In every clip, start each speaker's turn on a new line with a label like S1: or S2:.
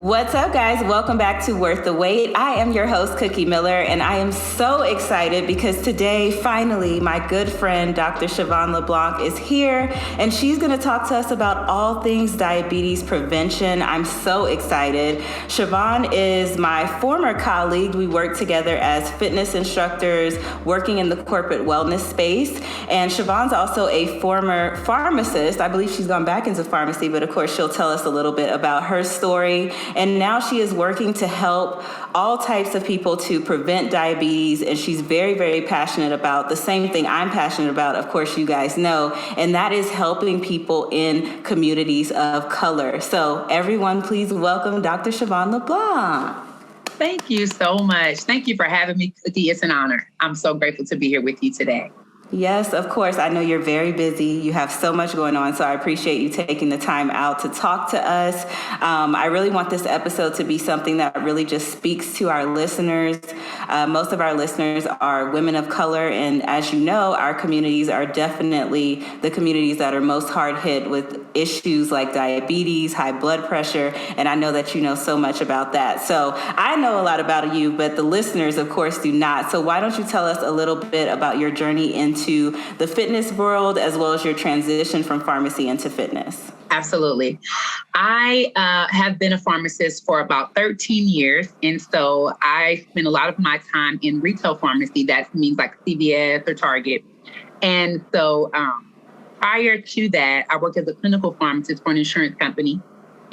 S1: What's up, guys? Welcome back to Worth the Wait. I am your host, Cookie Miller, and I am so excited because today, finally, my good friend, Dr. Siobhan LeBlanc, is here, and she's going to talk to us about all things diabetes prevention. I'm so excited. Siobhan is my former colleague. We worked together as fitness instructors, working in the corporate wellness space, and Siobhan's also a former pharmacist. I believe she's gone back into pharmacy, but of course, she'll tell us a little bit about her story. And now she is working to help all types of people to prevent diabetes. And she's very, very passionate about the same thing I'm passionate about, of course, you guys know, and that is helping people in communities of color. So everyone, please welcome Dr. Siobhan LeBlanc.
S2: Thank you so much. Thank you for having me, Cookie. It's an honor. I'm so grateful to be here with you today.
S1: Yes, of course. I know you're very busy. You have so much going on, so I appreciate you taking the time out to talk to us. I really want this episode to be something that really just speaks to our listeners. Most of our listeners are women of color, and as you know, our communities are definitely the communities that are most hard hit with issues like diabetes, high blood pressure, and I know that you know so much about that. So I know a lot about you, but the listeners, of course, do not. So why don't you tell us a little bit about your journey into the fitness world, as well as your transition from pharmacy into fitness?
S2: Absolutely. I have been a pharmacist for about 13 years. And so I spend a lot of my time in retail pharmacy. That means like CVS or Target. And so prior to that, I worked as a clinical pharmacist for an insurance company.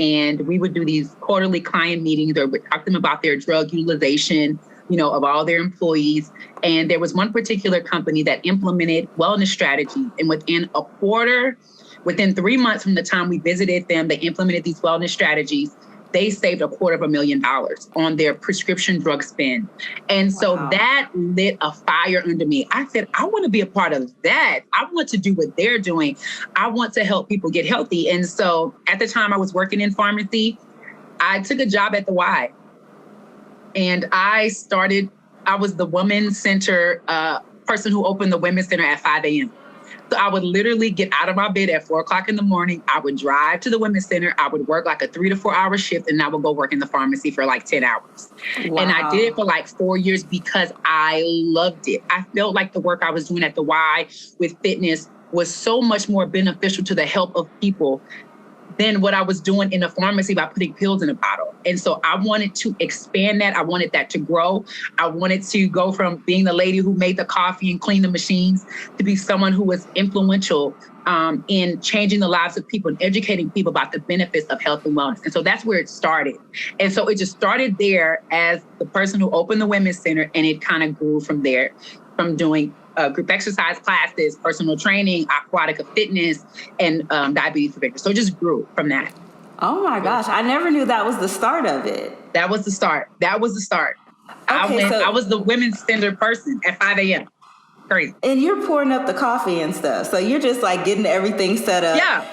S2: And we would do these quarterly client meetings or would talk to them about their drug utilization, of all their employees. And there was one particular company that implemented wellness strategies. And within 3 months from the time we visited them, they implemented these wellness strategies. They saved $250,000 on their prescription drug spend. And so that lit a fire under me. I said, I want to be a part of that. I want to do what they're doing. I want to help people get healthy. And so at the time I was working in pharmacy, I took a job at the Y. And I was the women's center person who opened the women's center at 5 a.m. So I would literally get out of my bed at 4 o'clock in the morning. I would drive to the women's center. I would work like a 3 to 4 hour shift, and I would go work in the pharmacy for like 10 hours. Wow. And I did it for like 4 years because I loved it. I felt like the work I was doing at the Y with fitness was so much more beneficial to the health of people than what I was doing in the pharmacy by putting pills in a bottle. And so I wanted to expand that. I wanted that to grow. I wanted to go from being the lady who made the coffee and cleaned the machines to be someone who was influential in changing the lives of people and educating people about the benefits of health and wellness. And so that's where it started. And so it just started there as the person who opened the Women's Center, and it kind of grew from there, from doing group exercise classes, personal training, aquatic fitness, and diabetes prevention. So it just grew from that.
S1: Oh my gosh, I never knew that was the start of it.
S2: That was the start.
S1: Okay,
S2: I was the women's center person at 5 a.m. Crazy.
S1: And you're pouring up the coffee and stuff. So you're just like getting everything set up.
S2: Yeah.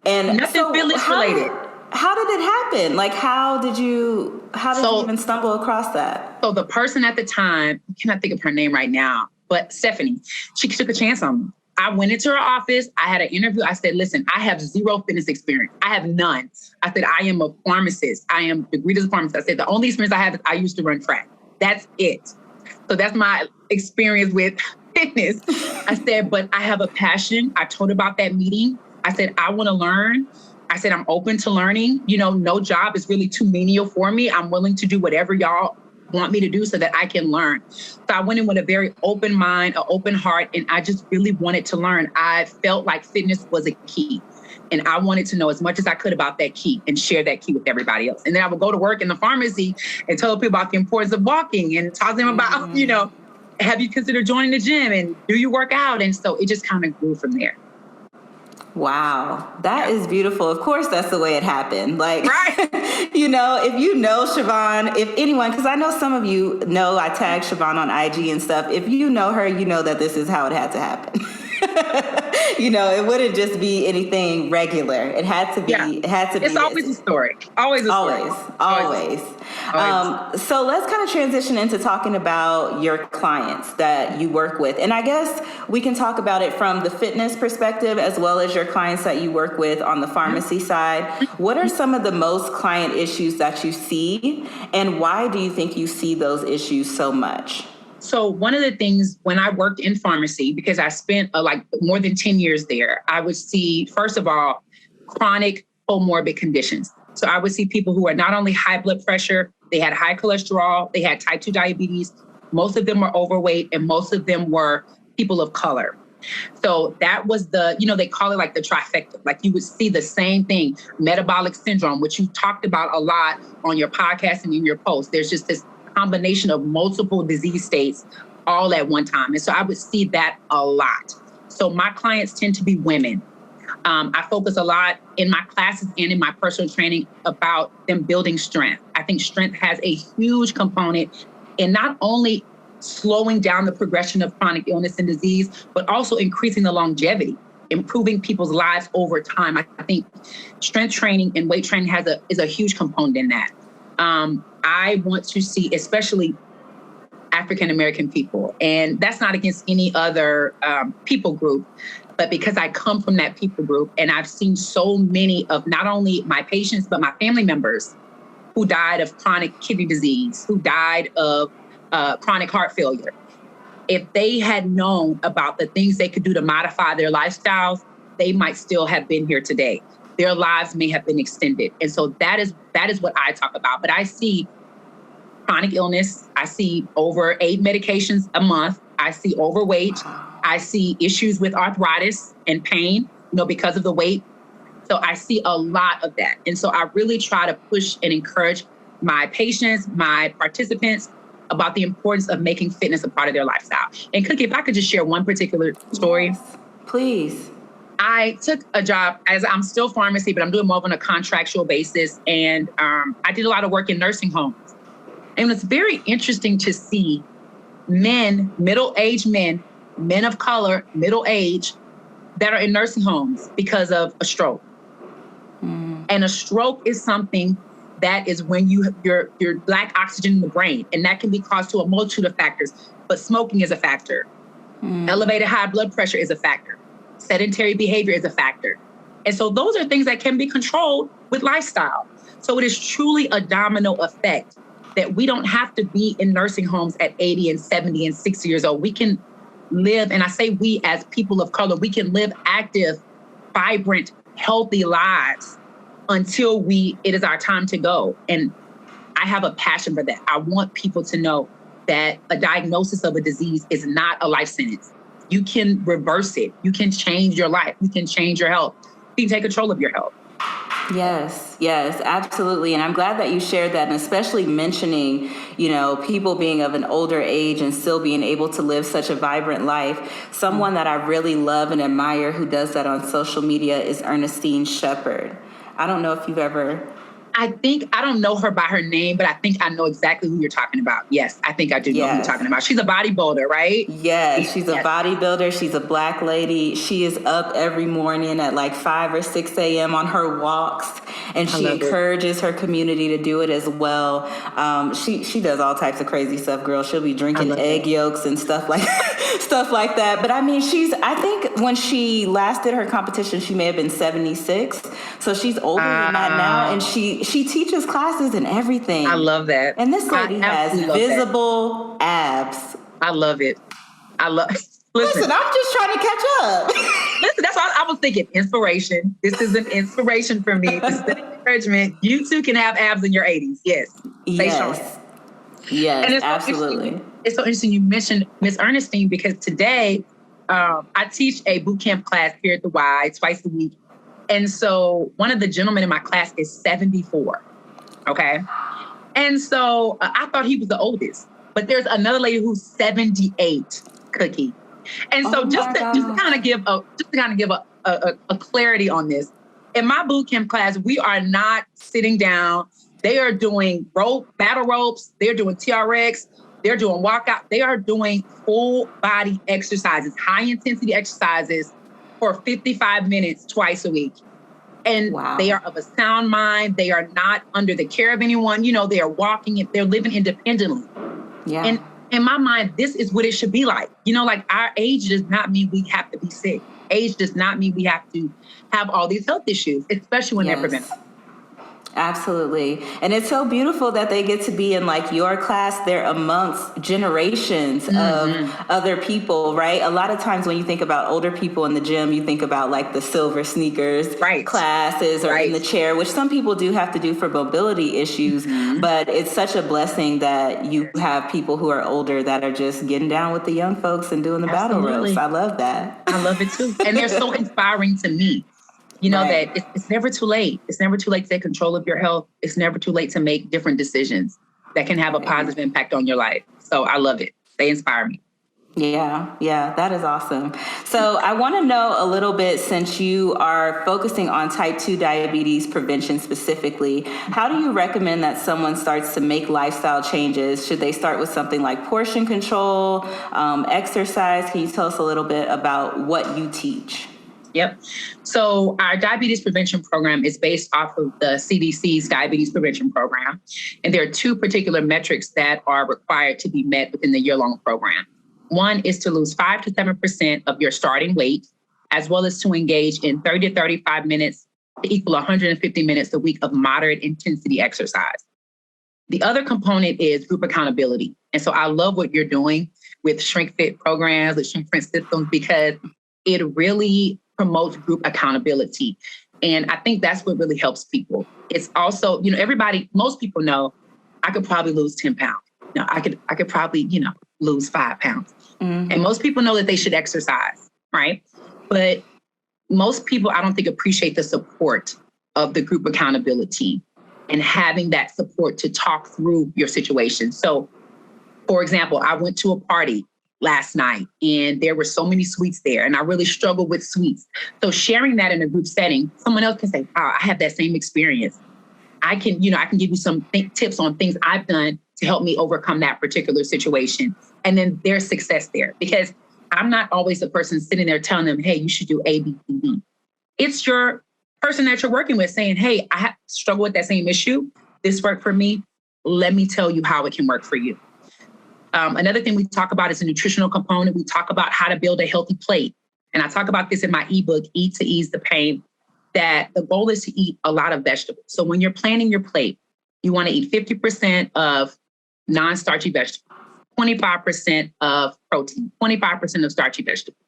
S2: And nothing fitness related.
S1: How did it happen? Like, how did you even stumble across that?
S2: So the person at the time, I cannot think of her name right now, but Stephanie, she took a chance on me. I went into her office. I had an interview. I said, listen, I have zero fitness experience. I have none. I said, I am a pharmacist. I am degreed as a pharmacist. I said, the only experience I have is I used to run track. That's it. So that's my experience with fitness. I said, but I have a passion. I told her about that meeting. I said, I want to learn. I said, I'm open to learning. No job is really too menial for me. I'm willing to do whatever y'all want me to do so that I can learn. So I went in with a very open mind, an open heart, and I just really wanted to learn. I felt like fitness was a key, and I wanted to know as much as I could about that key and share that key with everybody else. And then I would go to work in the pharmacy and tell people about the importance of walking and talk to them about, have you considered joining the gym and do you work out? And so it just kind of grew from there.
S1: Wow, that is beautiful. Of course, that's the way it happened. Like,
S2: right.
S1: If you know Siobhan, if anyone, because I know some of you know I tag Siobhan on IG and stuff. If you know her, you know that this is how it had to happen. It wouldn't just be anything regular. It had to be.
S2: Yeah.
S1: It had to be.
S2: It's always a story. Always a story.
S1: Always. So let's kind of transition into talking about your clients that you work with, and I guess we can talk about it from the fitness perspective as well as your clients that you work with on the pharmacy side. What are some of the most client issues that you see, and why do you think you see those issues so much?
S2: So one of the things when I worked in pharmacy, because I spent more than 10 years there, I would see, first of all, chronic comorbid conditions. So I would see people who are not only high blood pressure, they had high cholesterol, they had type 2 diabetes. Most of them were overweight, and most of them were people of color. So that was they call it like the trifecta. Like you would see the same thing, metabolic syndrome, which you talked about a lot on your podcast and in your post. There's just this combination of multiple disease states all at one time. And so I would see that a lot. So my clients tend to be women. I focus a lot in my classes and in my personal training about them building strength. I think strength has a huge component in not only slowing down the progression of chronic illness and disease, but also increasing the longevity, improving people's lives over time. I think strength training and weight training is a huge component in that. I want to see, especially African-American people, and that's not against any other people group, but because I come from that people group and I've seen so many of not only my patients, but my family members who died of chronic kidney disease, who died of chronic heart failure. If they had known about the things they could do to modify their lifestyles, they might still have been here today. Their lives may have been extended. And so that is what I talk about. But I see chronic illness. I see over 8 medications a month. I see overweight. I see issues with arthritis and pain, because of the weight. So I see a lot of that. And so I really try to push and encourage my patients, my participants about the importance of making fitness a part of their lifestyle. And Cookie, if I could just share one particular story.
S1: Yes, please.
S2: I took a job as I'm still pharmacy, but I'm doing more on a contractual basis. And I did a lot of work in nursing homes. And it's very interesting to see men, middle-aged men of color, middle age, that are in nursing homes because of a stroke. And a stroke is something that is when you're lack oxygen in the brain. And that can be caused to a multitude of factors. But smoking is a factor. Elevated high blood pressure is a factor. Sedentary behavior is a factor. And so those are things that can be controlled with lifestyle. So it is truly a domino effect that we don't have to be in nursing homes at 80 and 70 and 60 years old. We can live, and I say we as people of color, we can live active, vibrant, healthy lives until it is our time to go. And I have a passion for that. I want people to know that a diagnosis of a disease is not a life sentence. You can reverse it. You can change your life. You can change your health. You can take control of your health.
S1: Yes, absolutely. And I'm glad that you shared that, and especially mentioning, people being of an older age and still being able to live such a vibrant life. Someone that I really love and admire who does that on social media is Ernestine Shepherd. I don't know if you've ever...
S2: I don't know her by her name, but I think I know exactly who you're talking about. Yes, I think I do know who you're talking about. She's a bodybuilder, right?
S1: Yes, she's a bodybuilder. She's a Black lady. She is up every morning at like 5 or 6 a.m. on her walks, and she encourages her community to do it as well. She does all types of crazy stuff, girl. She'll be drinking egg yolks and stuff like that. But I mean, I think when she last did her competition, she may have been 76. So she's older than that now, and she teaches classes and everything.
S2: I love that.
S1: And this lady has visible abs.
S2: I love it.
S1: Listen, I'm just trying to catch up.
S2: Listen, that's why I was thinking inspiration. This is an inspiration for me. This is an encouragement. You too can have abs in your 80s. Yes.
S1: Yes. Yes, and absolutely.
S2: It's so interesting you mentioned Miss Ernestine, because today I teach a boot camp class here at the Y twice a week. And so one of the gentlemen in my class is 74, okay? And so I thought he was the oldest, but there's another lady who's 78, Cookie. And so just to kind of give a clarity on this, in my boot camp class, we are not sitting down. They are doing battle ropes. They're doing TRX. They're doing walkout. They are doing full body exercises, high intensity exercises for 55 minutes twice a week. And they are of a sound mind. They are not under the care of anyone. They are walking and they're living independently.
S1: Yeah.
S2: And in my mind, this is what it should be like. Like our age does not mean we have to be sick. Age does not mean we have to have all these health issues, especially when they're preventable.
S1: Absolutely. And it's so beautiful that they get to be in like your class. They're amongst generations of other people, right? A lot of times when you think about older people in the gym, you think about like the silver sneakers classes or in the chair, which some people do have to do for mobility issues. But it's such a blessing that you have people who are older that are just getting down with the young folks and doing the battle ropes. I love that.
S2: I love it too. And they're so inspiring to me. That it's never too late. It's never too late to take control of your health. It's never too late to make different decisions that can have a positive impact on your life. So I love it. They inspire me.
S1: Yeah, that is awesome. So I want to know a little bit, since you are focusing on type 2 diabetes prevention specifically, how do you recommend that someone starts to make lifestyle changes? Should they start with something like portion control, exercise? Can you tell us a little bit about what you teach?
S2: Yep. So our diabetes prevention program is based off of the CDC's diabetes prevention program. And there are two particular metrics that are required to be met within the year-long program. One is to lose 5 to 7% of your starting weight, as well as to engage in 30 to 35 minutes to equal 150 minutes a week of moderate intensity exercise. The other component is group accountability. And so I love what you're doing with Shrink Fit programs, with Shrink Fit systems, because it really promotes group accountability. And I think that's what really helps people. It's also, most people know I could probably lose 10 pounds. I could probably, lose 5 pounds. And most people know that they should exercise, right? But most people, I don't think, appreciate the support of the group accountability and having that support to talk through your situation. So, for example, I went to a party last night and there were so many sweets there and I really struggled with sweets. So sharing that in a group setting, someone else can say, I have that same experience. I can give you some tips on things I've done to help me overcome that particular situation. And then there's success there, because I'm not always the person sitting there telling them, hey, you should do A, B, C, D. It's your person that you're working with saying, hey, I have struggled with that same issue. This worked for me. Let me tell you how it can work for you. Another thing we talk about is a nutritional component. We talk about how to build a healthy plate. And I talk about this in my ebook, Eat to Ease the Pain, that the goal is to eat a lot of vegetables. So when you're planning your plate, you want to eat 50% of non-starchy vegetables, 25% of protein, 25% of starchy vegetables.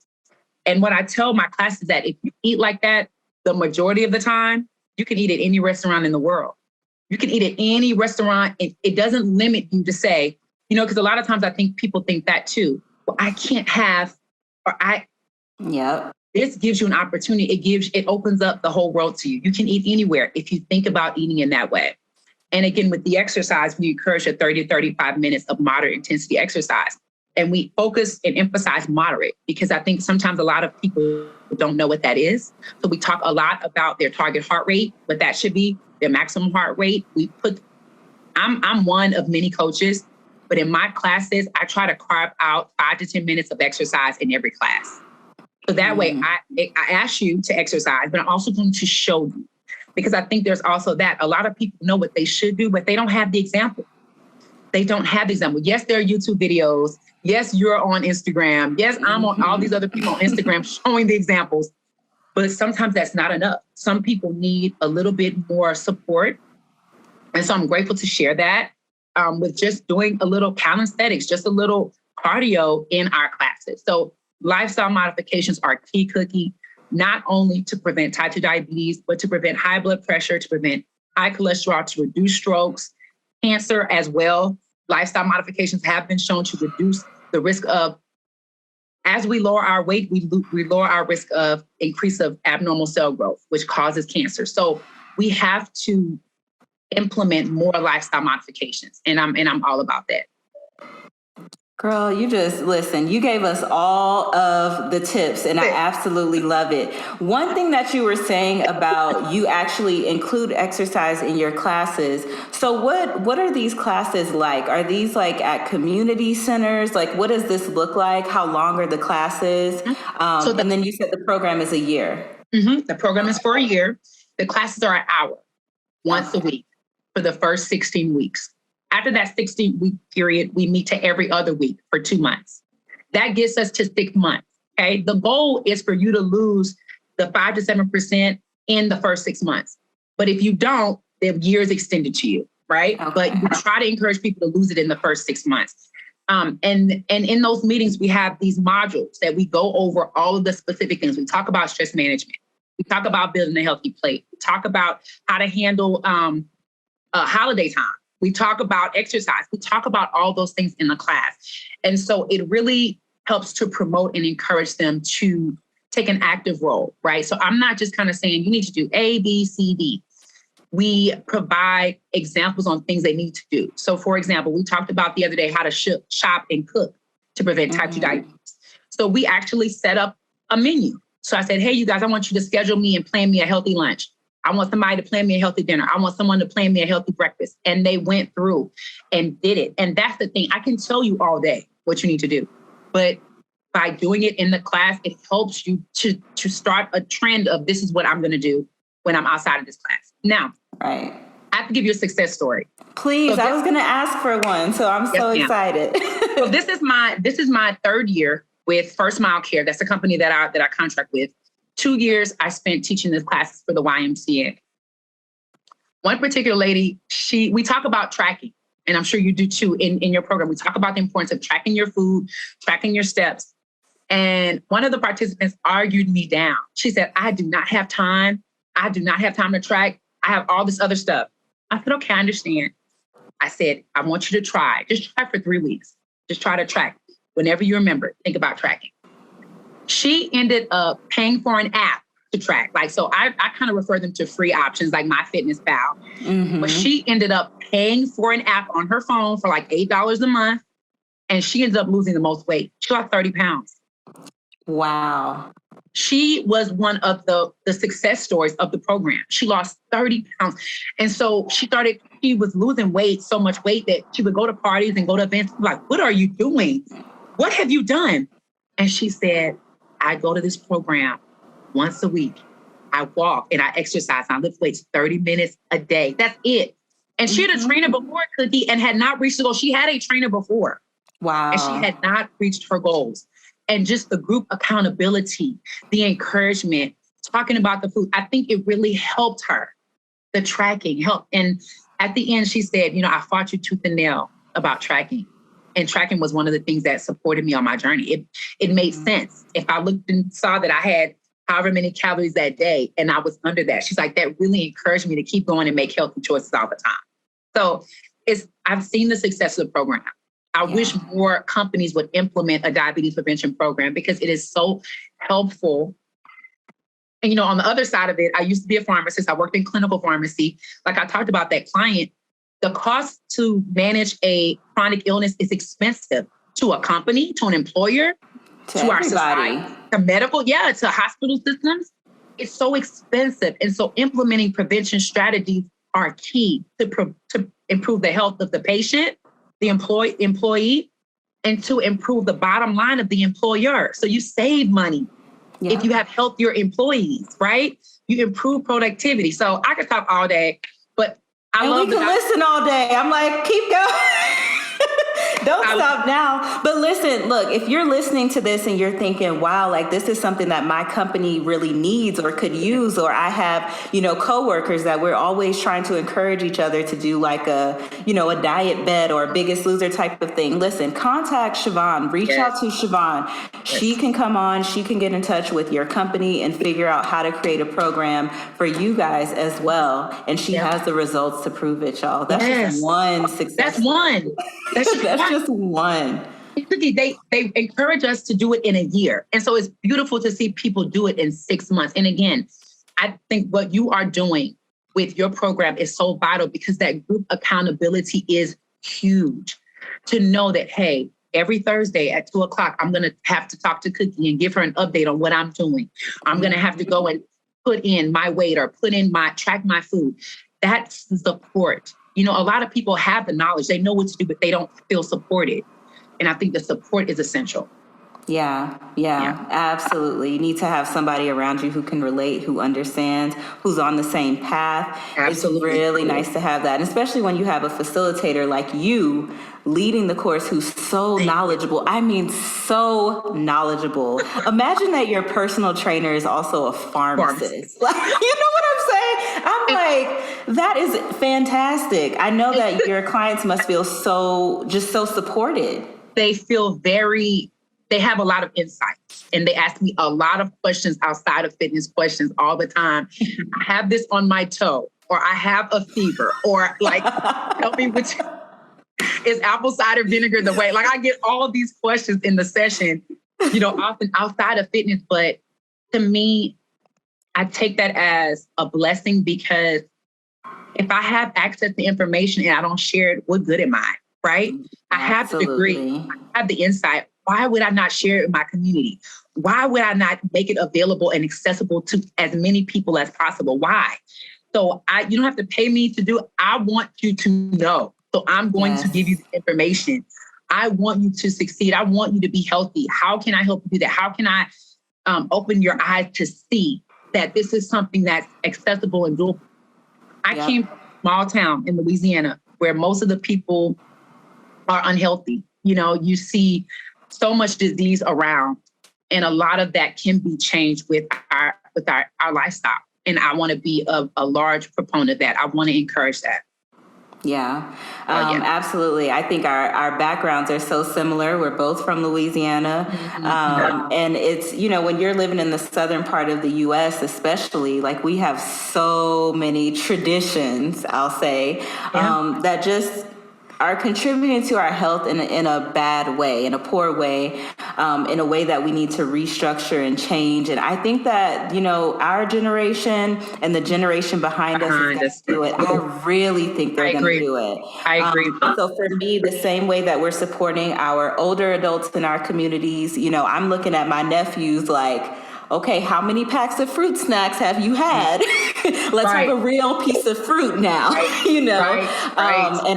S2: And what I tell my class is that if you eat like that, the majority of the time, you can eat at any restaurant in the world. You can eat at any restaurant. It doesn't limit you to say, because a lot of times I think people think that too. Well, I can't have, This gives you an opportunity. It opens up the whole world to you. You can eat anywhere if you think about eating in that way. And again, with the exercise, we encourage a 30 to 35 minutes of moderate intensity exercise. And we focus and emphasize moderate, because I think sometimes a lot of people don't know what that is. So we talk a lot about their target heart rate, what that should be, their maximum heart rate. I'm one of many coaches, but in my classes, I try to carve out 5 to 10 minutes of exercise in every class. So that way I ask you to exercise, but I'm also going to show you, because I think there's also that a lot of people know what they should do, but they don't have the example. They don't have the example. Yes, there are YouTube videos. Yes, you're on Instagram. Yes, I'm on all these other people on Instagram showing the examples, but sometimes that's not enough. Some people need a little bit more support. And so I'm grateful to share that with just doing a little calisthenics, just a little cardio in our classes. So lifestyle modifications are key, Cookie, not only to prevent type 2 diabetes, but to prevent high blood pressure, to prevent high cholesterol, to reduce strokes, cancer as well. Lifestyle modifications have been shown to reduce the risk of, as we lower our weight, we lower our risk of increase of abnormal cell growth, which causes cancer. So we have to implement more lifestyle modifications. And I'm all about that.
S1: Girl, you just listen. You gave us all of the tips, and I absolutely love it. One thing that you were saying about you actually include exercise in your classes. So what are these classes like? Are these like at community centers? Like, what does this look like? How long are the classes? And then you said the program is a year.
S2: Mm-hmm. The program is for a year. The classes are an hour once a week for the first 16 weeks. After that 16-week period, we meet to every other week for 2 months. That gets us to 6 months. Okay. The goal is for you to lose the 5 to 7% in the first 6 months. But if you don't, the year is extended to you, right? Okay. But we try to encourage people to lose it in the first 6 months. And in those meetings, we have these modules that we go over all of the specific things. We talk about stress management. We talk about building a healthy plate. We talk about how to handle holiday time. We talk about exercise. We talk about all those things in the class. And so it really helps to promote and encourage them to take an active role, right? So I'm not just kind of saying you need to do A, B, C, D. We provide examples on things they need to do. So for example, we talked about the other day how to shop and cook to prevent type 2 diabetes. So we actually set up a menu. So I said, hey, you guys, I want you to schedule me and plan me a healthy lunch. I want somebody to plan me a healthy dinner. I want someone to plan me a healthy breakfast. And they went through and did it. And that's the thing. I can tell you all day what you need to do. But by doing it in the class, it helps you to start a trend of this is what I'm going to do when I'm outside of this class. Now, I have to give you a success story.
S1: Please, so I was going to ask for one. So I'm so excited.
S2: So this is my third year with First Mile Care. That's a company that I contract with. 2 years I spent teaching this classes for the YMCA. One particular lady, we talk about tracking, and I'm sure you do too in your program. We talk about the importance of tracking your food, tracking your steps. And one of the participants argued me down. She said, I do not have time. I do not have time to track. I have all this other stuff. I said, okay, I understand. I said, I want you to try. Just try for 3 weeks. Just try to track. Whenever you remember, think about tracking. She ended up paying for an app to track. Like, so I kind of refer them to free options like MyFitnessPal. Mm-hmm. But she ended up paying for an app on her phone for like $8 a month. And she ended up losing the most weight. She lost 30 pounds.
S1: Wow.
S2: She was one of the success stories of the program. She lost 30 pounds. And so she was losing weight, so much weight that she would go to parties and go to events. Like, what are you doing? What have you done? And she said, I go to this program once a week. I walk and I exercise. I lift weights 30 minutes a day. That's it. And she had a trainer before, Cookie, and had not reached the goal. She had a trainer before.
S1: Wow.
S2: And she had not reached her goals. And just the group accountability, the encouragement, talking about the food, I think it really helped her. The tracking helped. And at the end, she said, I fought you tooth and nail about tracking. And tracking was one of the things that supported me on my journey. It made sense. If I looked and saw that I had however many calories that day and I was under that, she's like, that really encouraged me to keep going and make healthy choices all the time. So I've seen the success of the program. I wish more companies would implement a diabetes prevention program because it is so helpful. And, on the other side of it, I used to be a pharmacist. I worked in clinical pharmacy. Like I talked about that client, the cost to manage a chronic illness is expensive to a company, to an employer, to our society, to medical, to hospital systems. It's so expensive. And so implementing prevention strategies are key to improve the health of the patient, the employee, and to improve the bottom line of the employer. So you save money if you have healthier employees, right? You improve productivity. So I could talk all day, but I love
S1: we can listen all day. I'm like, keep going. Don't stop now. But listen, look, if you're listening to this and you're thinking, wow, like this is something that my company really needs or could use, or I have, coworkers that we're always trying to encourage each other to do like a diet bet or a Biggest Loser type of thing. Listen, contact Siobhan, reach out to Siobhan. She can come on, she can get in touch with your company and figure out how to create a program for you guys as well. And she has the results to prove it, y'all. That's just one success.
S2: That's one. That's
S1: just one.
S2: They encourage us to do it in a year. And so it's beautiful to see people do it in 6 months. And again, I think what you are doing with your program is so vital because that group accountability is huge. To know that, hey, every Thursday at 2:00, I'm going to have to talk to Cookie and give her an update on what I'm doing. I'm going to have to go and put in my weight or track my food. That's the support. A lot of people have the knowledge. They know what to do, but they don't feel supported. And I think the support is essential.
S1: Yeah, absolutely. You need to have somebody around you who can relate, who understands, who's on the same path.
S2: Absolutely.
S1: It's really nice to have that, and especially when you have a facilitator like you leading the course who's so knowledgeable. I mean, so knowledgeable. Imagine that your personal trainer is also a pharmacist. Like, you know what I'm saying? I'm like, that is fantastic. I know that your clients must feel so supported.
S2: They have a lot of insights, and they ask me a lot of questions outside of fitness questions all the time. I have this on my toe, or I have a fever, or like, tell me which is apple cider vinegar the way. Like, I get all of these questions in the session, often outside of fitness. But to me, I take that as a blessing, because if I have access to information and I don't share it, what good am I? Right? I have the degree, I have the insight. Why would I not share it in my community? Why would I not make it available and accessible to as many people as possible? Why? So you don't have to pay me to do it. I want you to know. So I'm going to give you the information. I want you to succeed. I want you to be healthy. How can I help you do that? How can I open your eyes to see that this is something that's accessible and doable? I came from a small town in Louisiana where most of the people are unhealthy. You see so much disease around, and a lot of that can be changed with our lifestyle. And I want to be a large proponent of that. I want to encourage that.
S1: Yeah, absolutely. I think our backgrounds are so similar. We're both from Louisiana. And it's, when you're living in the southern part of the U.S., especially, like, we have so many traditions, I'll say, that just are contributing to our health in a bad way, in a poor way, in a way that we need to restructure and change. And I think that, our generation and the generation behind us is going to do it. I really think they're going to do it.
S2: I agree.
S1: So for me, the same way that we're supporting our older adults in our communities, I'm looking at my nephews like, okay, how many packs of fruit snacks have you had? Let's have a real piece of fruit now, And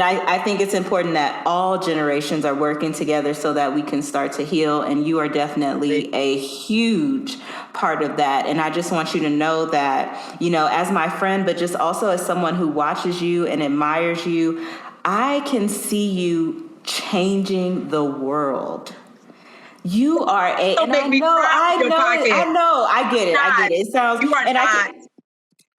S1: I think it's important that all generations are working together so that we can start to heal. And you are definitely a huge part of that. And I just want you to know that, as my friend, but just also as someone who watches you and admires you, I can see you changing the world. You are I get it. It sounds, and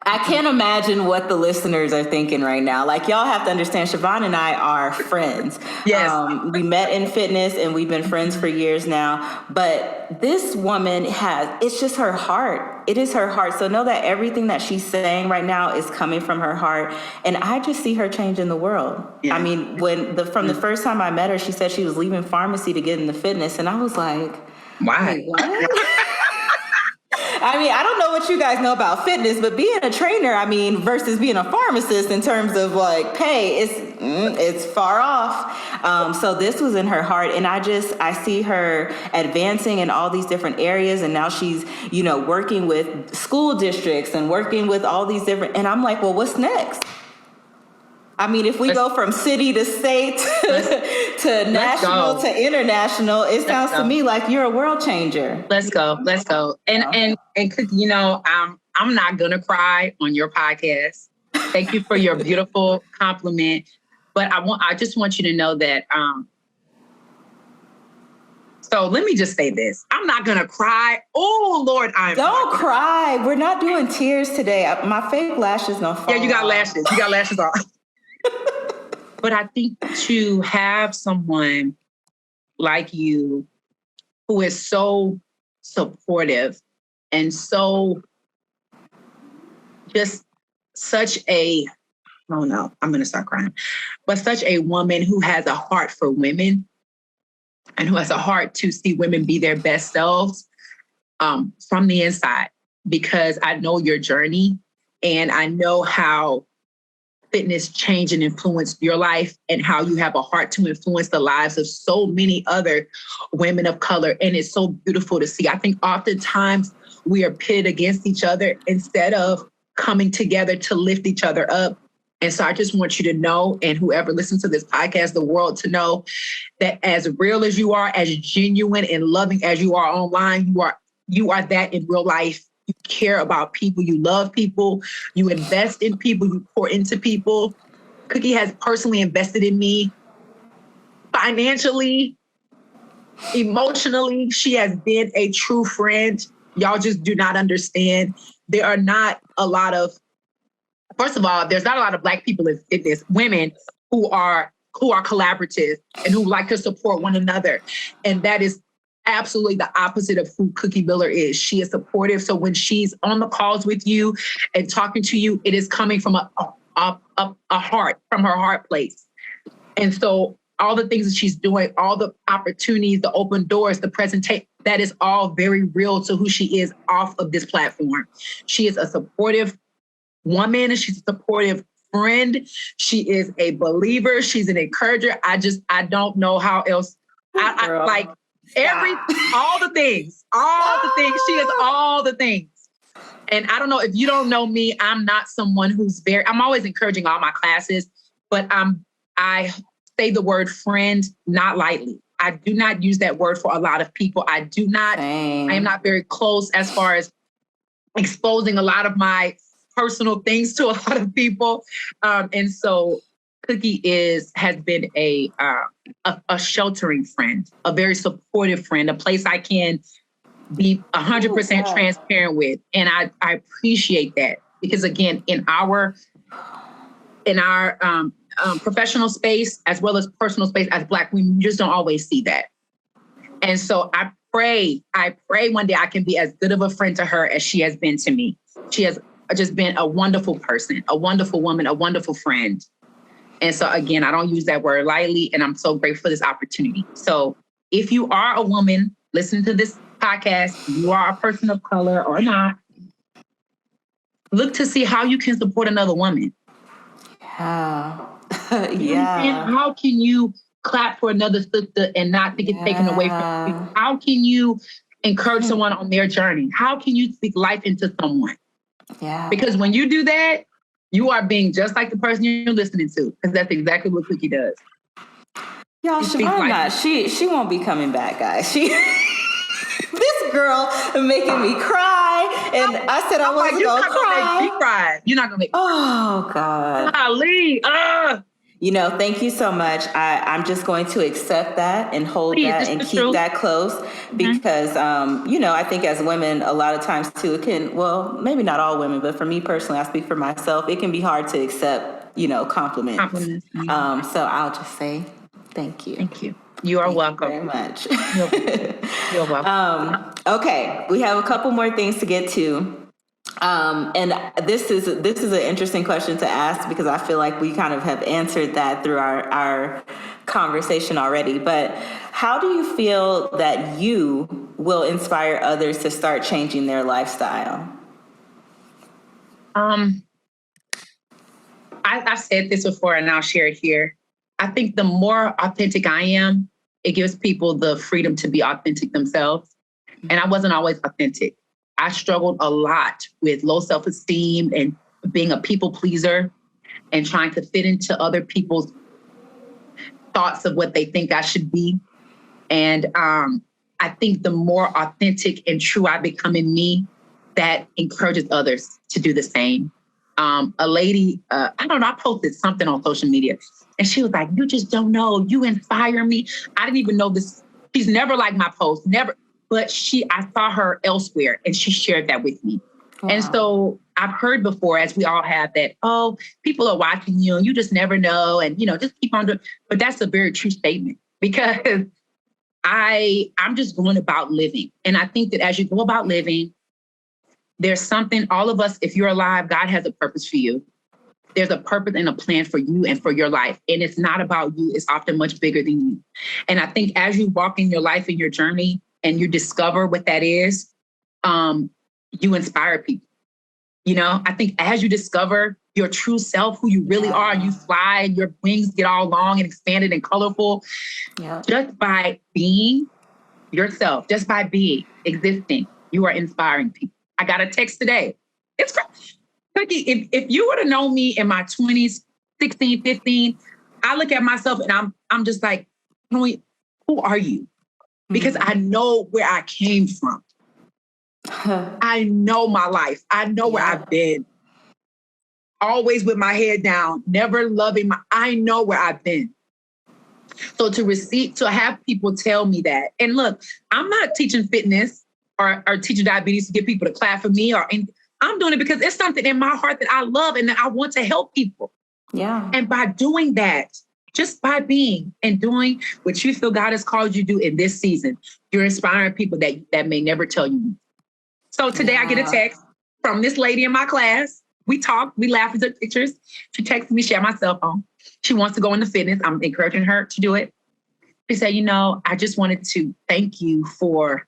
S1: I can't imagine what the listeners are thinking right now. Like, y'all have to understand, Siobhan and I are friends.
S2: Yes.
S1: We met in fitness and we've been friends for years now. But this woman it's just her heart. It is her heart. So know that everything that she's saying right now is coming from her heart. And I just see her changing the world. Yeah. I mean, from the first time I met her, she said she was leaving pharmacy to get into fitness. And I was like,
S2: why?
S1: Wait, what? I mean, I don't know what you guys know about fitness, but being a trainer, versus being a pharmacist in terms of like pay, it's far off. So this was in her heart. And I see her advancing in all these different areas. And now she's, working with school districts and working with all these different, and I'm like, well, what's next? If we go from city to state to national to international, it sounds to me like you're a world changer.
S2: Let's go. And I'm not gonna cry on your podcast. Thank you for your beautiful compliment. But I just want you to know that. So let me just say this. I'm not gonna cry. Oh Lord,
S1: don't cry. We're not doing tears today. My fake lashes gonna fall.
S2: Yeah, you got lashes. You got lashes on. But I think to have someone like you who is so supportive and so just such a, oh no, I'm going to start crying, but such a woman who has a heart for women and who has a heart to see women be their best selves from the inside, because I know your journey and I know how fitness changed and influenced your life and how you have a heart to influence the lives of so many other women of color. And it's so beautiful to see. I think oftentimes we are pitted against each other instead of coming together to lift each other up. And so I just want you to know, and whoever listens to this podcast, the world, to know that as real as you are, as genuine and loving as you are online, you are that in real life. You care about people, you love people, you invest in people, you pour into people. Cookie has personally invested in me financially, emotionally. She has been a true friend. Y'all just do not understand. There are not a lot of, first of all, there's not a lot of Black people in fitness, women who are collaborative and who like to support one another. And that is absolutely the opposite of who Cookie Miller is. She is supportive. So when she's on the calls with you and talking to you, it is coming from a heart, from her heart place. And so all the things that she's doing, all the opportunities, the open doors, the presentation, that is all very real to who she is off of this platform. She is a supportive woman. She's a supportive friend. She is a believer. She's an encourager. I don't know how else. I like all the things. She is all the things. And I don't know, if you don't know me, I'm not someone I'm always encouraging all my classes, but I say the word friend not lightly. I do not use that word for a lot of people. I am not very close as far as exposing a lot of my personal things to a lot of people. And so Cookie has been a sheltering friend, a very supportive friend, a place I can be 100% transparent with. And I appreciate that, because again, in our professional space, as well as personal space as Black women, you just don't always see that. And so I pray one day I can be as good of a friend to her as she has been to me. She has just been a wonderful person, a wonderful woman, a wonderful friend. And so again, I don't use that word lightly, and I'm so grateful for this opportunity. So if you are a woman listening to this podcast, you are a person of color or not, look to see how you can support another woman.
S1: Yeah.
S2: Yeah. How can you clap for another sister and not think it's taken away from you? How can you encourage someone on their journey? How can you speak life into someone?
S1: Yeah.
S2: Because when you do that, you are being just like the person you're listening to, because that's exactly what Cookie does.
S1: Y'all, Siobhan, she won't be coming back, guys. This girl making me cry, and I said I wasn't gonna cry.
S2: Make me cry. You're not gonna make me cry.
S1: Oh God.
S2: Golly.
S1: Thank you so much. I'm just going to accept that and hold that and keep that close, because, I think as women, a lot of times too, it can, well, maybe not all women, but for me personally, I speak for myself, it can be hard to accept, compliments. So I'll just say thank you.
S2: Thank you. You are welcome.
S1: Very much.
S2: You're welcome.
S1: Okay. We have a couple more things to get to. And this is an interesting question to ask, because I feel like we kind of have answered that through our conversation already. But how do you feel that you will inspire others to start changing their lifestyle?
S2: I've said this before, and I'll share it here. I think the more authentic I am, it gives people the freedom to be authentic themselves. And I wasn't always authentic. I struggled a lot with low self-esteem and being a people pleaser and trying to fit into other people's thoughts of what they think I should be. And I think the more authentic and true I become in me, that encourages others to do the same. A lady, I posted something on social media, and she was like, "You just don't know. You inspire me." I didn't even know this. She's never liked my post, never. But I saw her elsewhere, and she shared that with me. Wow. And so I've heard before, as we all have, that, people are watching you and you just never know. And, just keep on doing. But that's a very true statement, because I'm just going about living. And I think that as you go about living, there's something, all of us, if you're alive, God has a purpose for you. There's a purpose and a plan for you and for your life. And it's not about you. It's often much bigger than you. And I think as you walk in your life and your journey, and you discover what that is, you inspire people. I think as you discover your true self, who you really are, you fly, your wings get all long and expanded and colorful. Yeah. Just by being yourself, just by existing, you are inspiring people. I got a text today. It's crazy. If you were to know me in my 20s, 16, 15, I look at myself and I'm just like, who are you? Because I know where I came from. I know my life. I know where I've been. Always with my head down, never loving I know where I've been. So to have people tell me that, and look, I'm not teaching fitness or teaching diabetes to get people to clap for me I'm doing it because it's something in my heart that I love and that I want to help people. Yeah. And by doing that, just by being and doing what you feel God has called you to do in this season, you're inspiring people that may never tell you. So today I get a text from this lady in my class. We talked, we laughed, we took pictures. She texted me, she had my cell phone. She wants to go into fitness. I'm encouraging her to do it. She said, I just wanted to thank you for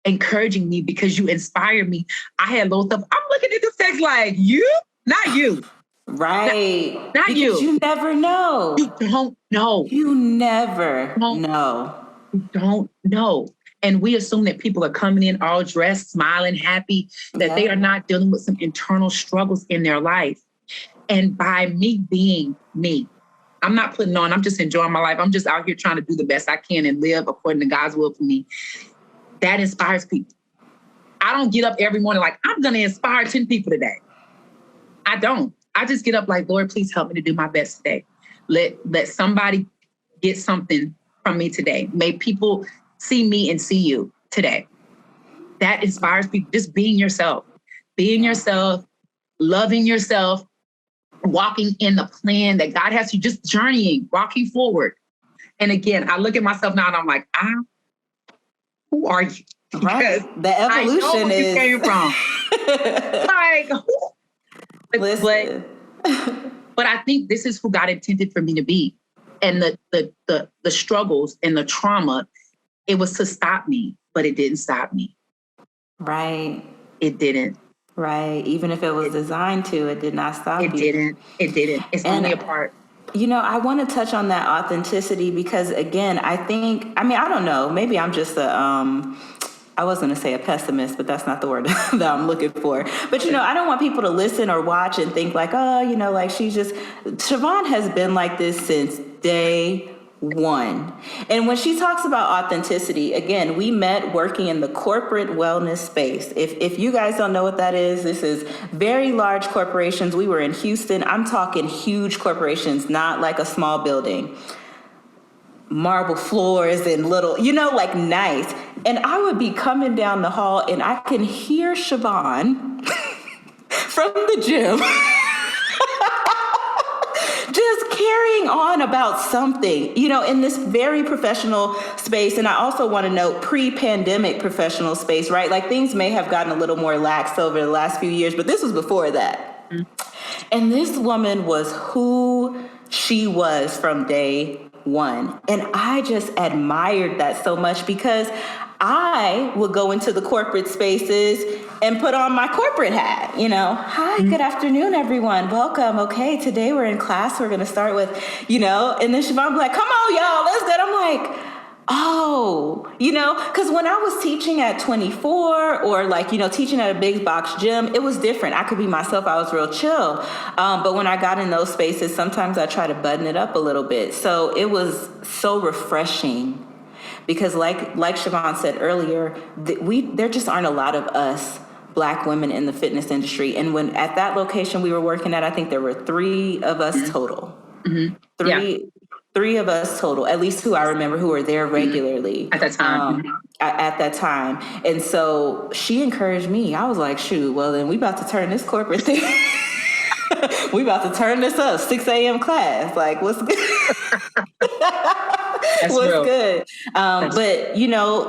S2: encouraging me because you inspired me. I had low stuff. I'm looking at this text like, you? Not you.
S1: Right.
S2: Not
S1: because
S2: you.
S1: You never know.
S2: You don't know.
S1: You never know.
S2: You don't know. And we assume that people are coming in all dressed, smiling, happy, that they are not dealing with some internal struggles in their life. And by me being me, I'm not putting on, I'm just enjoying my life. I'm just out here trying to do the best I can and live according to God's will for me. That inspires people. I don't get up every morning like, I'm going to inspire 10 people today. I don't. I just get up like, Lord, please help me to do my best today. Let somebody get something from me today. May people see me and see you today. That inspires people. Just being yourself, loving yourself, walking in the plan that God has you, just journeying, walking forward. And again, I look at myself now and I'm like, who are you?
S1: Right. The evolution
S2: I know where you came from.
S1: Listen.
S2: But I think this is who God intended for me to be. And the struggles and the trauma, it was to stop me, but it didn't stop me.
S1: Right.
S2: It didn't.
S1: Right. Even if it was designed to, it did not stop you.
S2: It didn't. It's only a part.
S1: I want to touch on that authenticity because, again, I don't know. Maybe I'm just I was going to say a pessimist, but that's not the word that I'm looking for. But, I don't want people to listen or watch and think like, Siobhan has been like this since day one. And when she talks about authenticity, again, we met working in the corporate wellness space. If you guys don't know what that is, this is very large corporations. We were in Houston. I'm talking huge corporations, not like a small building. Marble floors and little, like nice. And I would be coming down the hall and I can hear Siobhan from the gym just carrying on about something, in this very professional space. And I also want to note pre-pandemic professional space, right? Like things may have gotten a little more lax over the last few years, but this was before that. Mm-hmm. And this woman was who she was from day one. And I just admired that so much because I would go into the corporate spaces and put on my corporate hat, hi, good afternoon, everyone. Welcome. Okay, today we're in class. We're going to start with, and then Siobhan be like, come on, y'all, let's go. I'm like, oh, because when I was teaching at 24 or teaching at a big box gym, it was different. I could be myself. I was real chill. But when I got in those spaces, sometimes I try to button it up a little bit. So it was so refreshing because like Siobhan said earlier, there just aren't a lot of us Black women in the fitness industry. And when at that location we were working at, I think there were 3 of us total. Mm-hmm. Three of us total, at least who I remember who were there regularly
S2: at that time.
S1: At that time. And so she encouraged me. I was like, shoot, well, then we about to turn this corporate thing. We about to turn this up, 6 a.m. class. Like, what's good? What's real. Good? But,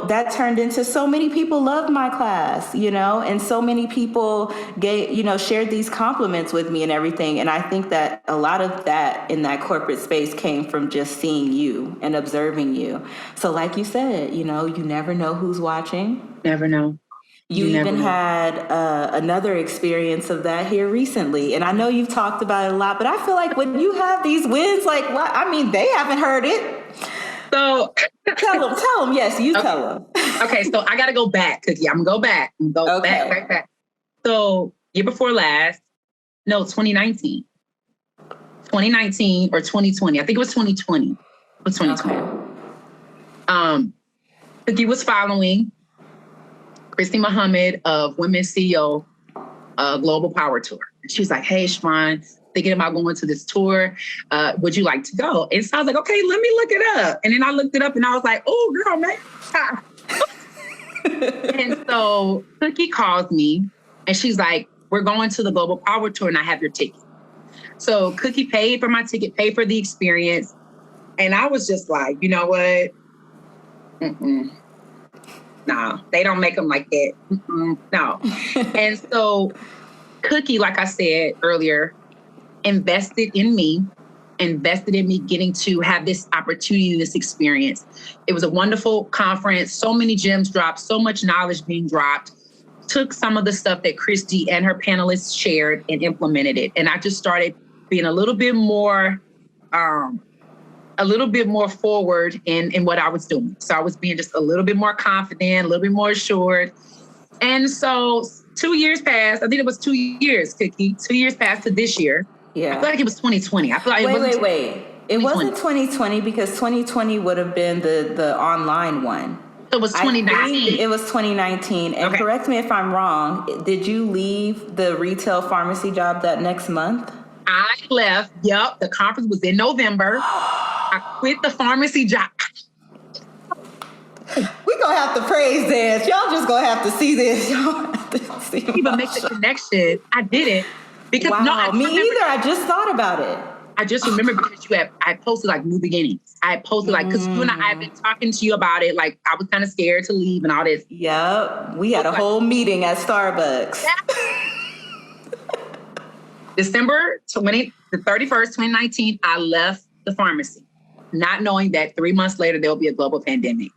S1: that turned into so many people loved my class, and so many people shared these compliments with me and everything. And I think that a lot of that in that corporate space came from just seeing you and observing you. So like you said, you never know who's watching.
S2: Never know.
S1: You even had another experience of that here recently. And I know you've talked about it a lot, but I feel like when you have these wins, like, what? I mean, they haven't heard it.
S2: So
S1: tell them. Yes, you tell them.
S2: Okay, so I got to go back, Cookie. I'm going to go back. Back. So year before last, no, 2019 or 2020. I think it was 2020. It was 2020. Okay. Cookie was following Christy Muhammad of Women's CEO Global Power Tour. She was like, hey, Siobhan, thinking about going to this tour. Would you like to go? And so I was like, okay, let me look it up. And then I looked it up and I was like, oh, girl, man. And so Cookie calls me and she's like, we're going to the Global Power Tour and I have your ticket. So Cookie paid for my ticket, paid for the experience. And I was just like, you know what? No, they don't make them like that. No. And so Cookie, like I said earlier, invested in me getting to have this opportunity, this experience. It was a wonderful conference. So many gems dropped, so much knowledge being dropped. Took some of the stuff that Christy and her panelists shared and implemented it. And I just started being a little bit more forward in what I was doing. So I was being just a little bit more confident, a little bit more assured. And so 2 years passed. I think it was 2 years, Cookie. 2 years passed to this year. Yeah. I feel like it was 2020. I feel like
S1: wait. It wasn't 2020 because 2020 would have been the online one.
S2: It was 2019.
S1: It was 2019. And correct me if I'm wrong. Did you leave the retail pharmacy job that next month?
S2: I left. Yep. The conference was in November. I quit the pharmacy job.
S1: We're going to have to praise this. Y'all just going to have to see this. Y'all have to see
S2: even make the connection. I didn't. Because
S1: me either. I just thought about it.
S2: I just remember because I posted like new beginnings. I posted like, because you and I have been talking to you about it. Like I was kind of scared to leave and all this.
S1: Yep. We had a whole meeting at Starbucks.
S2: December 31st, 2019, I left the pharmacy, not knowing that 3 months later, there'll be a global pandemic.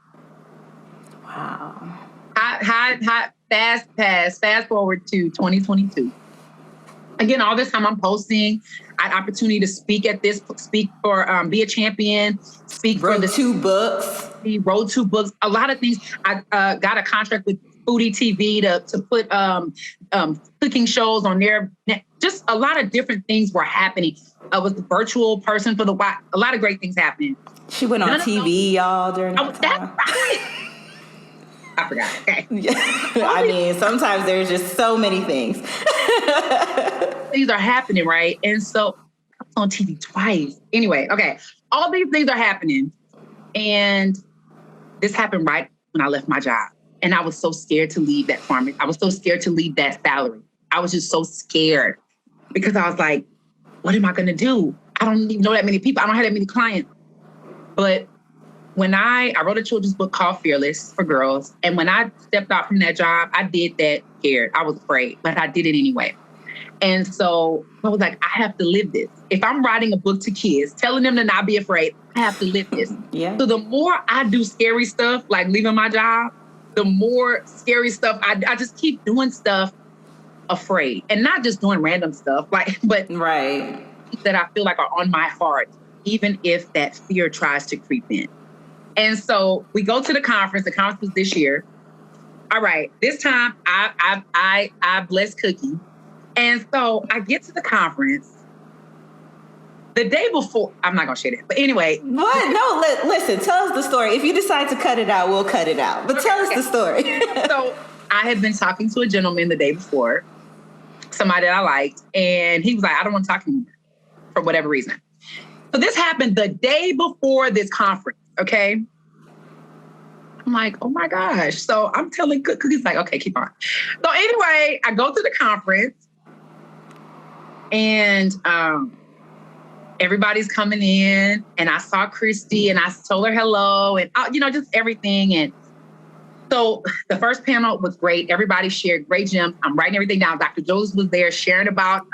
S1: Wow.
S2: Fast forward to 2022. Again, all this time I'm posting. I had opportunity to speak for Be a Champion,
S1: wrote 2 books.
S2: He wrote 2 books, a lot of things. I got a contract with Foodie TV to put cooking shows on there. Just a lot of different things were happening. I was the virtual person for a lot of great things happening.
S1: She went on TV, y'all, during that time.
S2: That's right. I forgot. Okay.
S1: I mean, sometimes there's just so many things.
S2: Things are happening, right? And so I was on TV twice. Anyway, okay. All these things are happening. And this happened right when I left my job. And I was so scared to leave that pharmacy. I was so scared to leave that salary. I was just so scared because I was like, what am I going to do? I don't even know that many people. I don't have that many clients. But when I wrote a children's book called Fearless for girls. And when I stepped out from that job, I did that scared. I was afraid, but I did it anyway. And so I was like, I have to live this. If I'm writing a book to kids, telling them to not be afraid, I have to live this.
S1: Yeah.
S2: So the more I do scary stuff, like leaving my job, the more scary stuff, I just keep doing stuff afraid. And not just doing random stuff, but
S1: right.
S2: that I feel like are on my heart, even if that fear tries to creep in. And so we go to the conference. The conference was this year. All right, this time I blessed Cookie. And so I get to the conference. The day before, I'm not going to share that. But anyway.
S1: What? No, listen, tell us the story. If you decide to cut it out, we'll cut it out. But tell us the story.
S2: So I had been talking to a gentleman the day before, somebody that I liked. And he was like, I don't want to talk anymore for whatever reason. So this happened the day before this conference, okay? I'm like, oh my gosh. So I'm telling Cookie's like, okay, keep on. So anyway, I go to the conference and everybody's coming in and I saw Christy and I told her hello and, just everything. And so the first panel was great. Everybody shared great gems. I'm writing everything down. Dr. Jones was there sharing about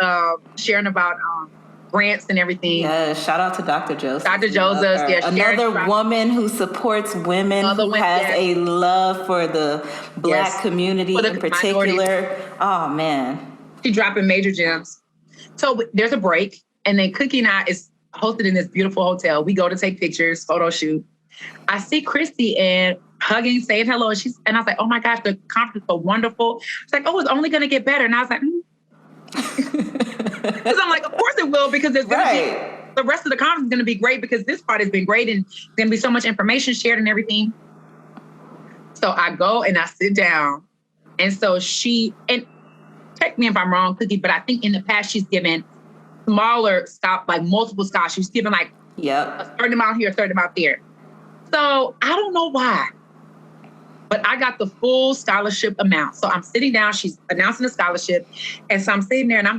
S2: grants and everything.
S1: Yeah, shout out to Dr. Joseph.
S2: Dr. Joseph, yeah.
S1: Another woman who supports women, who has a love for the Black community in particular. Oh, man.
S2: She's dropping major gems. So there's a break, and then Cookie and I is hosted in this beautiful hotel. We go to take pictures, photo shoot. I see Christy and hugging, saying hello. And I was like, oh my gosh, the conference is so wonderful. She's like, oh, it's only going to get better. And I was like, because I'm like, of course it will, because there's going to be, the rest of the conference is going to be great, because this part has been great and there's going to be so much information shared and everything. So I go and I sit down. And so and check me if I'm wrong, Cookie, but I think in the past she's given smaller like multiple scholarships. She's given like a certain amount here, a certain amount there. So I don't know why, but I got the full scholarship amount. So I'm sitting down, she's announcing the scholarship. And so I'm sitting there and I'm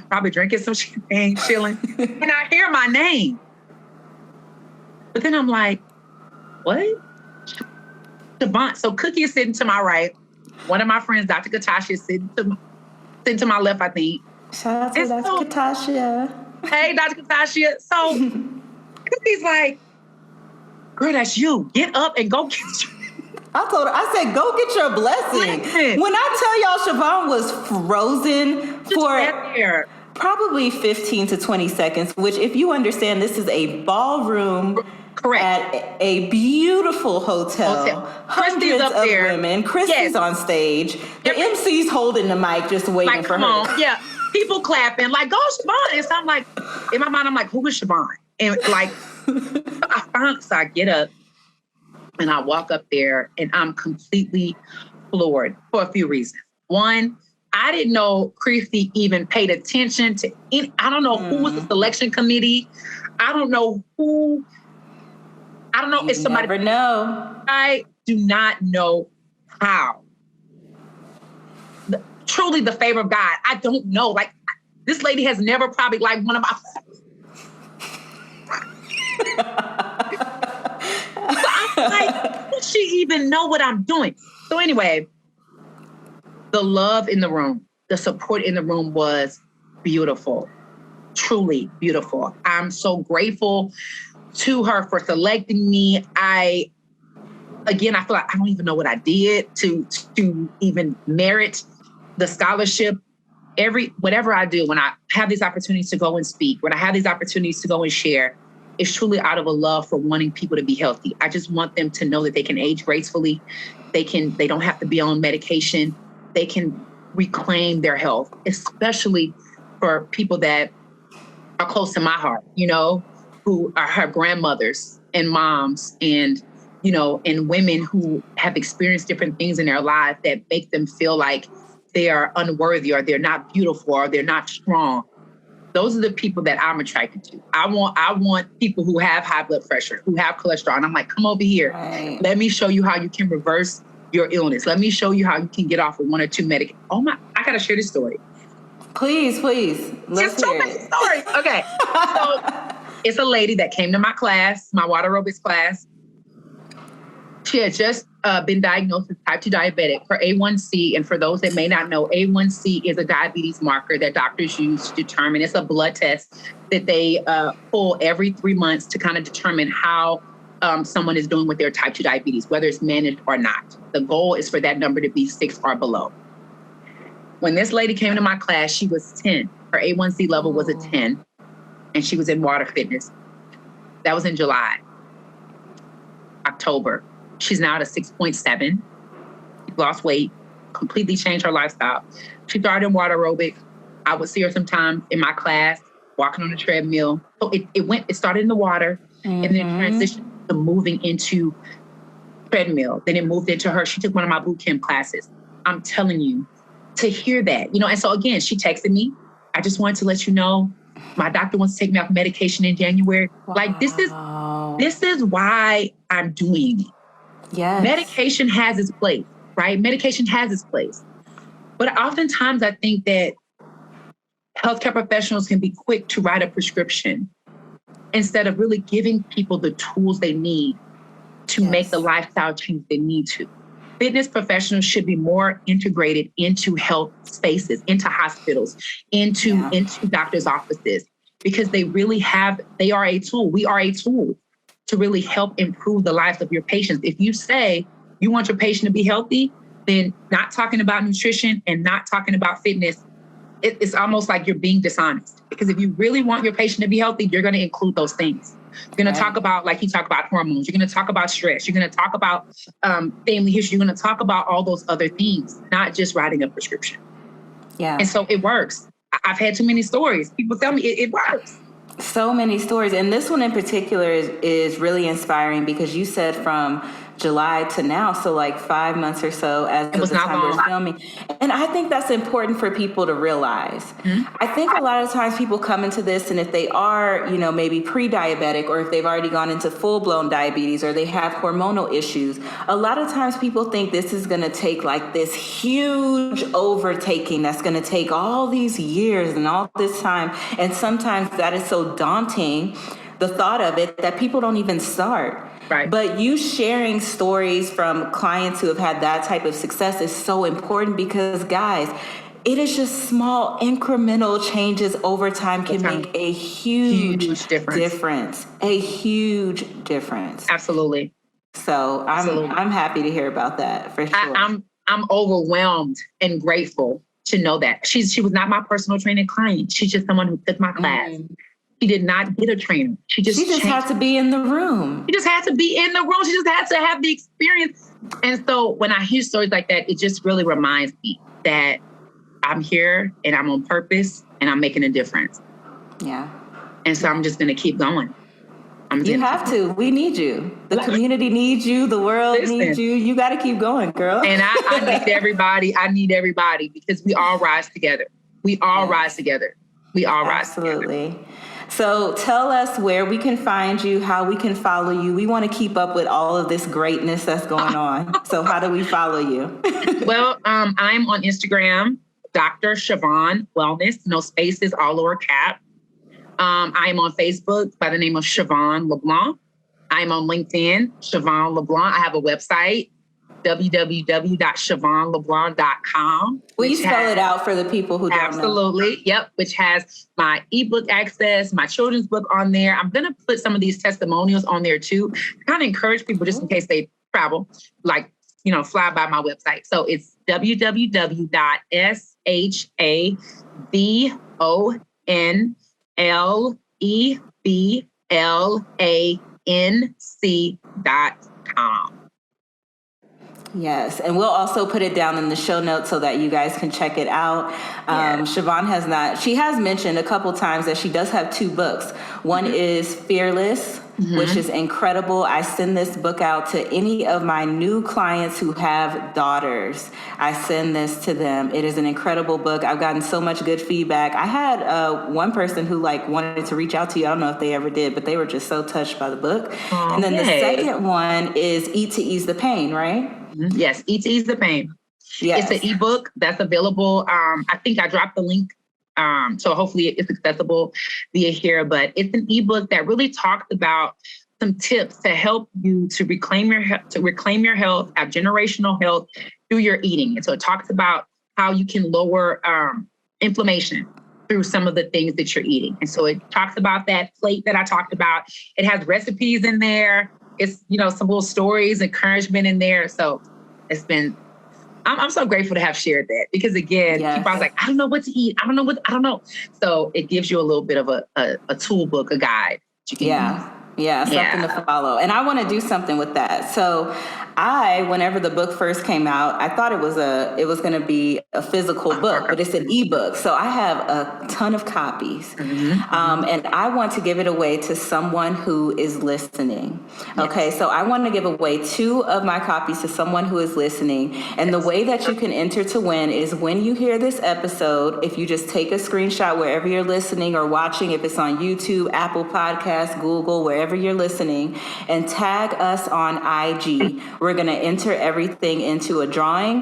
S2: probably drinking some champagne, chilling. And I hear my name. But then I'm like, what? Siobhan. So Cookie is sitting to my right. One of my friends, Dr. Katasha, is sitting to my left, I think.
S1: Shout out to Dr. Katasha.
S2: Hey, Dr. Katasha. So Cookie's like, girl, that's you. Get up and go get
S1: I told her, I said, go get your blessing. Listen. When I tell y'all, Siobhan was frozen for probably 15 to 20 seconds, which, if you understand, this is a ballroom at a beautiful hotel. Hundreds of women. Christy's on stage. The MC's holding the mic, just waiting for her.
S2: On. Yeah. People clapping, like, go Siobhan. And so I'm like, in my mind, I'm like, who is Siobhan? And like, so I get up and I walk up there and I'm completely floored for a few reasons. One, I didn't know Christy even paid attention to any, I don't know who was the selection committee. I don't know if somebody.
S1: Never know.
S2: I do not know how. Truly the favor of God. I don't know. Like, this lady has never probably like one of my. So I'm like, does she even know what I'm doing? So anyway, the love in the room, the support in the room was beautiful, truly beautiful. I'm so grateful to her for selecting me. I feel like I don't even know what I did to even merit the scholarship. Whatever I do, when I have these opportunities to go and speak, when I have these opportunities to go and share, it's truly out of a love for wanting people to be healthy. I just want them to know that they can age gracefully. They don't have to be on medication. They can reclaim their health, especially for people that are close to my heart, who are her grandmothers and moms and women who have experienced different things in their life that make them feel like they are unworthy or they're not beautiful or they're not strong. Those are the people that I'm attracted to. I want people who have high blood pressure, who have cholesterol. And I'm like, come over here. Right. Let me show you how you can reverse your illness. Let me show you how you can get off of one or two medications. Oh my, I gotta share this story.
S1: Please.
S2: Let's hear it. Stories. Okay. So it's a lady that came to my class, my water aerobics class. She had just been diagnosed with type 2 diabetic. Her A1C, and for those that may not know, A1C is a diabetes marker that doctors use to determine. It's a blood test that they pull every 3 months to kind of determine how someone is doing with their type 2 diabetes, whether it's managed or not. The goal is for that number to be 6 or below. When this lady came to my class, she was 10. Her A1C level was a 10, and she was in water fitness. That was in July. October. She's now at a 6.7. She lost weight, completely changed her lifestyle. She started in water aerobics. I would see her sometimes in my class, walking on the treadmill. So it started in the water and then transitioned to moving into treadmill. Then it moved into her. She took one of my boot camp classes. I'm telling you, to hear that, and so again, she texted me. I just wanted to let you know, my doctor wants to take me off medication in January. Wow. Like, this is why I'm doing it.
S1: Yes.
S2: Medication has its place, right? Medication has its place. But oftentimes I think that healthcare professionals can be quick to write a prescription instead of really giving people the tools they need to make the lifestyle change they need to. Fitness professionals should be more integrated into health spaces, into hospitals, into doctors' offices, because they are a tool. We are a tool to really help improve the lives of your patients. If you say you want your patient to be healthy, then not talking about nutrition and not talking about fitness, it's almost like you're being dishonest. Because if you really want your patient to be healthy, you're going to include those things. You're going to talk about, like you talk about hormones. You're going to talk about stress. You're going to talk about family history. You're going to talk about all those other things, not just writing a prescription.
S1: Yeah.
S2: And so it works. I've had too many stories. People tell me it works.
S1: So many stories. And this one in particular is really inspiring because you said from July to now, so like 5 months or so as of the time we're filming. And I think that's important for people to realize. Mm-hmm. I think a lot of times people come into this, and if they are, maybe pre-diabetic, or if they've already gone into full-blown diabetes, or they have hormonal issues, a lot of times people think this is going to take like this huge overtaking that's going to take all these years and all this time. And sometimes that is so daunting, the thought of it, that people don't even start.
S2: Right.
S1: But you sharing stories from clients who have had that type of success is so important because, guys, it is just small incremental changes over time can make a huge difference. A huge difference.
S2: Absolutely.
S1: So I'm happy to hear about that for sure.
S2: I'm overwhelmed and grateful to know that. She was not my personal training client. She's just someone who took my class. Mm-hmm. She did not get a trainer. She just
S1: had to be in the room.
S2: She just had to be in the room. She just had to have the experience. And so when I hear stories like that, it just really reminds me that I'm here and I'm on purpose and I'm making a difference.
S1: Yeah.
S2: And so I'm just going to keep going.
S1: You have to. We need you. The community needs you. The world needs you. You got to keep going, girl.
S2: And I need everybody. I need everybody because we all rise together. We all rise together. We all rise together.
S1: Absolutely. So tell us where we can find you, how we can follow you. We want to keep up with all of this greatness that's going on. So how do we follow you?
S2: Well, I'm on Instagram, Dr. Siobhan Wellness, no spaces, all lower cap. I'm on Facebook by the name of Siobhan LeBlanc. I'm on LinkedIn, Siobhan LeBlanc. I have a website, www.siobhanleblanc.com.
S1: Will you spell it out for the people who don't know?
S2: Absolutely. Yep. Which has my ebook access, my children's book on there. I'm going to put some of these testimonials on there too. Kind of encourage people just in case they travel, fly by my website. So it's www.SHAVONLEBLANC.com.
S1: Yes, and we'll also put it down in the show notes so that you guys can check it out. Siobhan has mentioned a couple times that she does have 2 books. One is Fearless, which is incredible. I send this book out to any of my new clients who have daughters. I send this to them. It is an incredible book. I've gotten so much good feedback. I had one person who wanted to reach out to you. I don't know if they ever did, but they were just so touched by the book. And then the second one is Eat to Ease the Pain, right?
S2: Yes, Eat to Ease the Pain. Yes. It's an ebook that's available. I think I dropped the link, so hopefully it's accessible via here. But it's an ebook that really talks about some tips to help you to reclaim your health, have generational health through your eating. And so it talks about how you can lower inflammation through some of the things that you're eating. And so it talks about that plate that I talked about. It has recipes in there. It's, some little stories, encouragement in there. So it's been, I'm so grateful to have shared that because again, people are like, I don't know what to eat. I don't know. So it gives you a little bit of a tool book, a guide. That you can use.
S1: Yeah, something to follow. And I want to do something with that. So whenever the book first came out, I thought it was going to be a physical book, but it's an ebook. So I have a ton of copies. And I want to give it away to someone who is listening. Okay, so I want to give away 2 of my copies to someone who is listening. And the way that you can enter to win is when you hear this episode, if you just take a screenshot wherever you're listening or watching, if it's on YouTube, Apple Podcasts, Google, wherever you're listening, and tag us on IG. We're going to enter everything into a drawing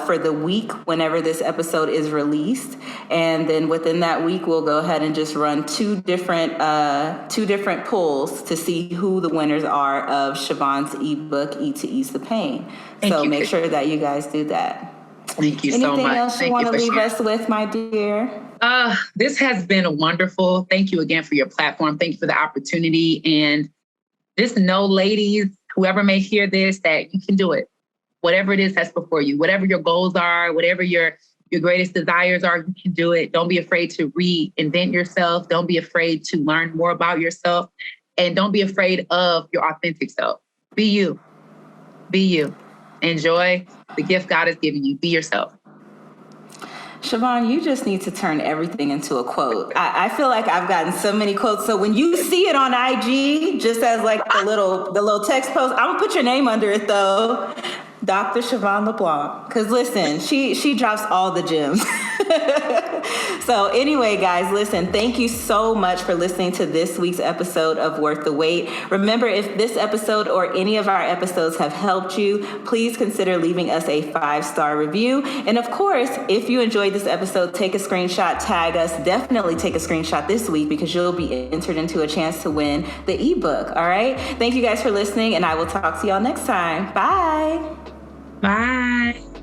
S1: for the week whenever this episode is released. And then within that week, we'll go ahead and just run 2 different polls to see who the winners are of Siobhan's ebook, Eat to Ease the Pain. So make sure that you guys do that.
S2: Thank you so much.
S1: Anything else you want to leave us with, my dear?
S2: This has been wonderful. Thank you again for your platform. Thank you for the opportunity. And just know, ladies, whoever may hear this, that you can do it. Whatever it is that's before you, whatever your goals are, whatever your greatest desires are, you can do it. Don't be afraid to reinvent yourself. Don't be afraid to learn more about yourself. And don't be afraid of your authentic self. Be you. Be you. Enjoy the gift God has given you. Be yourself.
S1: Siobhan, you just need to turn everything into a quote. I feel like I've gotten so many quotes. So when you see it on IG, just as like the little text post, I'm gonna put your name under it though. Dr. Siobhan LeBlanc. Because listen, she drops all the gems. So anyway, guys, listen, thank you so much for listening to this week's episode of Worth the Wait. Remember, if this episode or any of our episodes have helped you, please consider leaving us a 5-star review. And of course, if you enjoyed this episode, take a screenshot, tag us. Definitely take a screenshot this week because you'll be entered into a chance to win the ebook. All right. Thank you guys for listening, and I will talk to y'all next time. Bye.
S2: Bye.